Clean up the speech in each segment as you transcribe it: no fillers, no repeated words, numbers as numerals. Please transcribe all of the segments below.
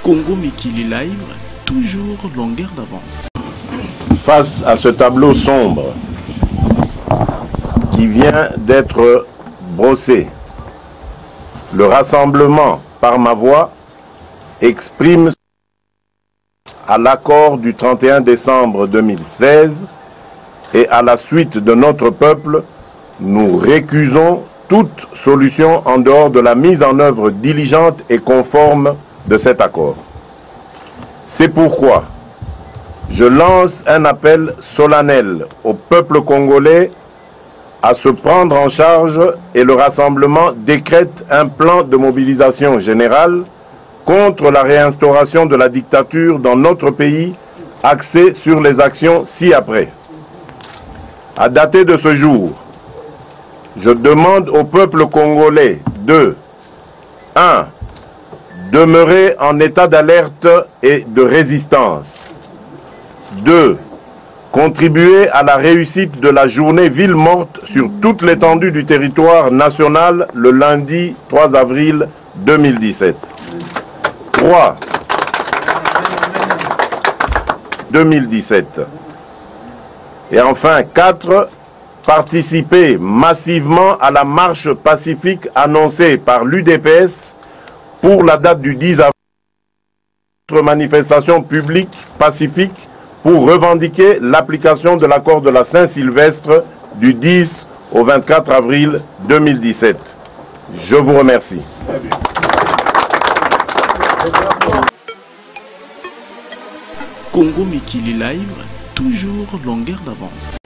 Congo Mikili Live, toujours longueur d'avance. Face à ce tableau sombre qui vient d'être brossé, le rassemblement par ma voix exprime à l'accord du 31 décembre 2016 et à la suite de notre peuple, nous récusons toute solution en dehors de la mise en œuvre diligente et conforme de cet accord. C'est pourquoi je lance un appel solennel au peuple congolais à se prendre en charge et le rassemblement décrète un plan de mobilisation générale contre la réinstauration de la dictature dans notre pays, axé sur les actions ci-après. À dater de ce jour, je demande au peuple congolais de 1. Demeurer en état d'alerte et de résistance. 2. Contribuer à la réussite de la journée ville morte sur toute l'étendue du territoire national le lundi 3 avril 2017. 3. 2017. Et enfin 4. Participer massivement à la marche pacifique annoncée par l'UDPS pour la date du 10 avril. Notre manifestation publique pacifique pour revendiquer l'application de l'accord de la Saint-Sylvestre du 10 au 24 avril 2017. Je vous remercie. Congo Mikili Live, toujours longueur d'avance.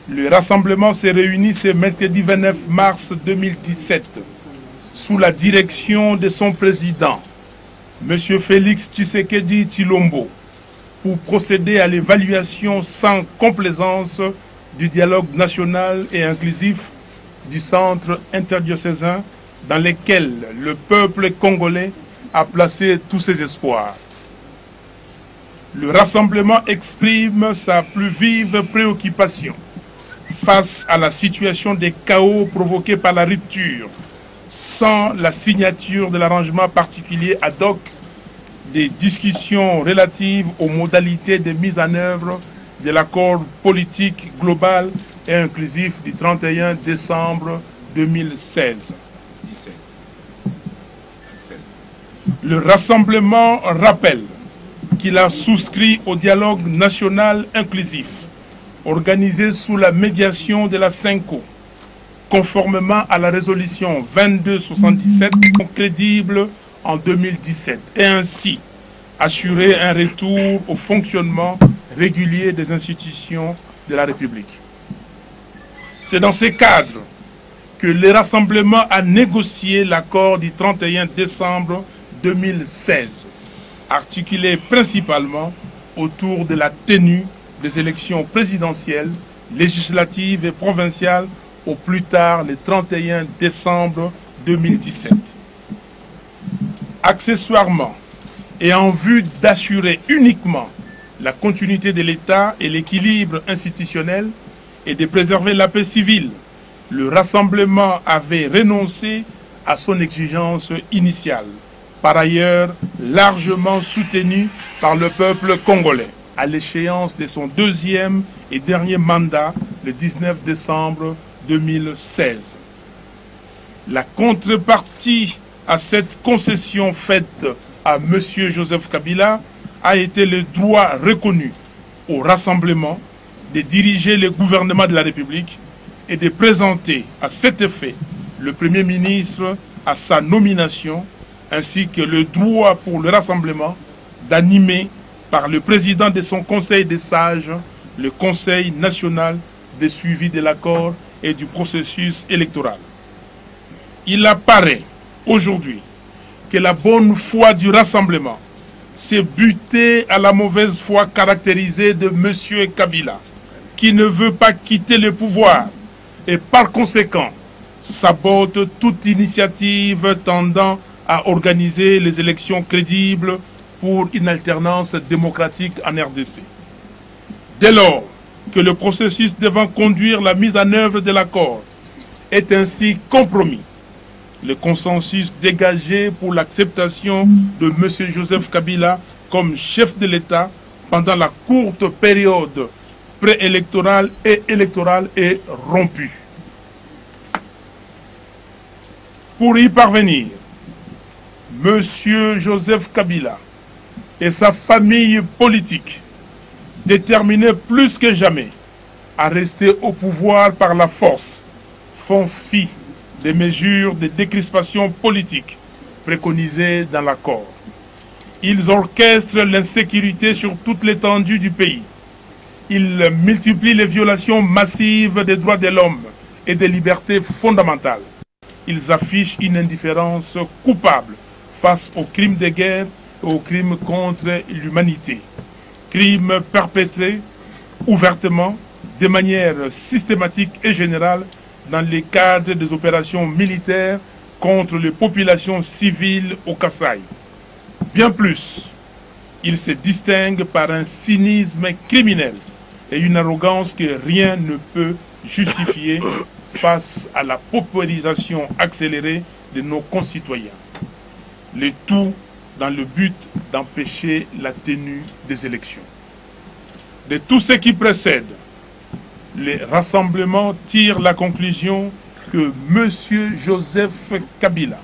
Le rassemblement s'est réuni ce mercredi 29 mars 2017 sous la direction de son président, M. Félix Tshisekedi Tshilombo, pour procéder à l'évaluation sans complaisance du dialogue national et inclusif du centre interdiocésain dans lequel le peuple congolais a placé tous ses espoirs. Le rassemblement exprime sa plus vive préoccupation face à la situation des chaos provoqués par la rupture, sans la signature de l'arrangement particulier ad hoc des discussions relatives aux modalités de mise en œuvre de l'accord politique global et inclusif du 31 décembre 2016. Le rassemblement rappelle qu'il a souscrit au dialogue national inclusif organisé sous la médiation de la CENCO, conformément à la résolution 2277 crédible en 2017, et ainsi assurer un retour au fonctionnement régulier des institutions de la République. C'est dans ce cadre que le rassemblement a négocié l'accord du 31 décembre 2016, articulé principalement autour de la tenue des élections présidentielles, législatives et provinciales au plus tard le 31 décembre 2017. Accessoirement, et en vue d'assurer uniquement la continuité de l'État et l'équilibre institutionnel et de préserver la paix civile, le rassemblement avait renoncé à son exigence initiale, par ailleurs largement soutenu par le peuple congolais, à l'échéance de son deuxième et dernier mandat le 19 décembre 2016. La contrepartie à cette concession faite à M. Joseph Kabila a été le droit reconnu au rassemblement de diriger le gouvernement de la République et de présenter à cet effet le Premier ministre à sa nomination, ainsi que le droit pour le rassemblement d'animer par le président de son conseil des sages le Conseil national de suivi de l'accord et du processus électoral. Il apparaît aujourd'hui que la bonne foi du rassemblement s'est butée à la mauvaise foi caractérisée de M. Kabila, qui ne veut pas quitter le pouvoir et par conséquent sabote toute initiative tendant à organiser les élections crédibles pour une alternance démocratique en RDC. Dès lors que le processus devant conduire la mise en œuvre de l'accord est ainsi compromis, le consensus dégagé pour l'acceptation de M. Joseph Kabila comme chef de l'État pendant la courte période préélectorale et électorale est rompu. Pour y parvenir, M. Joseph Kabila et sa famille politique, déterminés plus que jamais à rester au pouvoir par la force, font fi des mesures de décrispation politique préconisées dans l'accord. Ils orchestrent l'insécurité sur toute l'étendue du pays. Ils multiplient les violations massives des droits de l'homme et des libertés fondamentales. Ils affichent une indifférence coupable face aux crimes de guerre et aux crimes contre l'humanité. Crimes perpétrés ouvertement, de manière systématique et générale, dans le cadre des opérations militaires contre les populations civiles au Kasaï. Bien plus, il se distingue par un cynisme criminel et une arrogance que rien ne peut justifier face à la paupérisation accélérée de nos concitoyens. Le tout dans le but d'empêcher la tenue des élections. De tout ce qui précède, les rassemblements tirent la conclusion que M. Joseph Kabila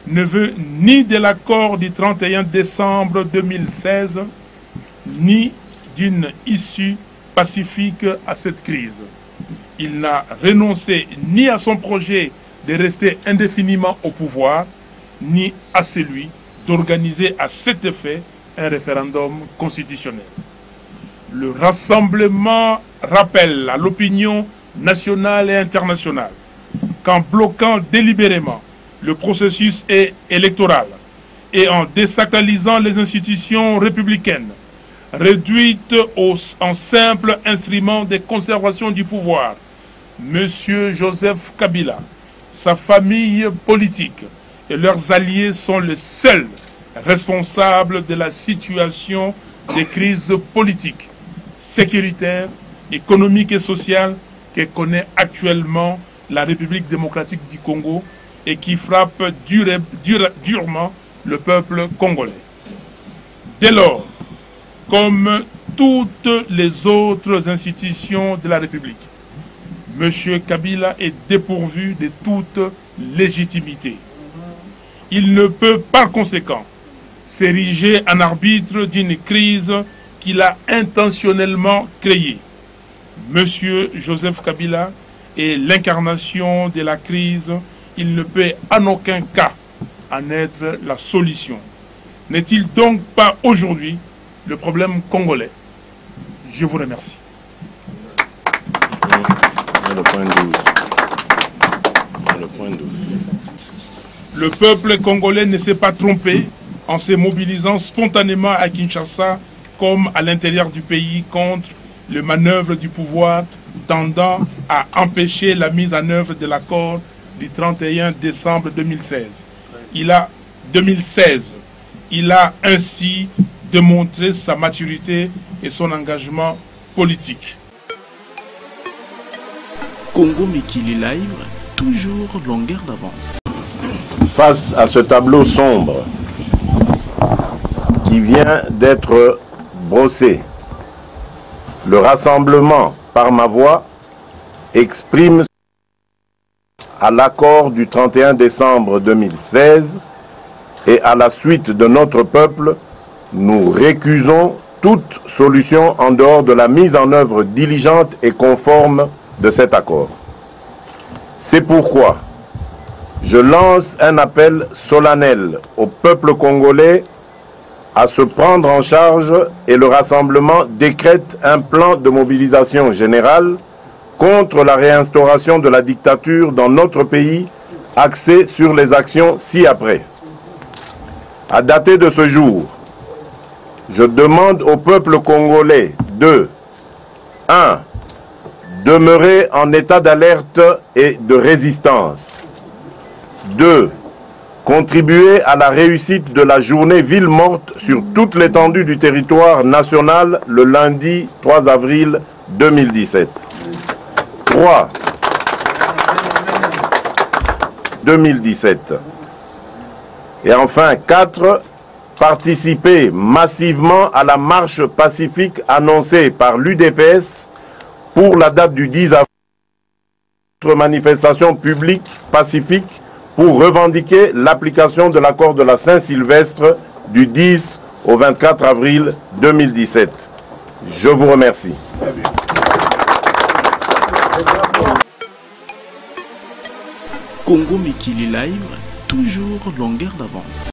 ne veut ni de l'accord du 31 décembre 2016, ni d'une issue pacifique à cette crise. Il n'a renoncé ni à son projet de rester indéfiniment au pouvoir, ni à celui d'organiser à cet effet un référendum constitutionnel. Le rassemblement rappelle à l'opinion nationale et internationale qu'en bloquant délibérément le processus électoral et en désacralisant les institutions républicaines, réduites en simple instrument de conservation du pouvoir, M. Joseph Kabila, sa famille politique et leurs alliés sont les seuls responsables de la situation de crise politique, sécuritaire, économique et sociale que connaît actuellement la République démocratique du Congo et qui frappe durement le peuple congolais. Dès lors, comme toutes les autres institutions de la République, M. Kabila est dépourvu de toute légitimité. Il ne peut par conséquent s'ériger en arbitre d'une crise qu'il a intentionnellement créée. M. Joseph Kabila est l'incarnation de la crise. Il ne peut en aucun cas en être la solution. N'est-il donc pas aujourd'hui le problème congolais? Je vous remercie. Le peuple congolais ne s'est pas trompé en se mobilisant spontanément à Kinshasa comme à l'intérieur du pays contre les manœuvres du pouvoir tendant à empêcher la mise en œuvre de l'accord du 31 décembre 2016. Il a ainsi démontré sa maturité et son engagement politique. Congo Mikili Live, toujours longueur d'avance. Face à ce tableau sombre qui vient d'être brossé, le rassemblement par ma voix exprime à l'accord du 31 décembre 2016 et à la suite de notre peuple, nous récusons toute solution en dehors de la mise en œuvre diligente et conforme de cet accord. C'est pourquoi je lance un appel solennel au peuple congolais à se prendre en charge et le rassemblement décrète un plan de mobilisation générale contre la réinstauration de la dictature dans notre pays axé sur les actions ci-après. À dater de ce jour, je demande au peuple congolais de 1. Demeurer en état d'alerte et de résistance. 2. Contribuer à la réussite de la journée ville morte sur toute l'étendue du territoire national le lundi 3 avril 2017. 3. 2017. Et enfin, 4. Participer massivement à la marche pacifique annoncée par l'UDPS pour la date du 10 avril. Notre manifestation publique pacifique pour revendiquer l'application de l'accord de la Saint-Sylvestre du 10 au 24 avril 2017. Je vous remercie. Congo Mikili Live, toujours longueur d'avance.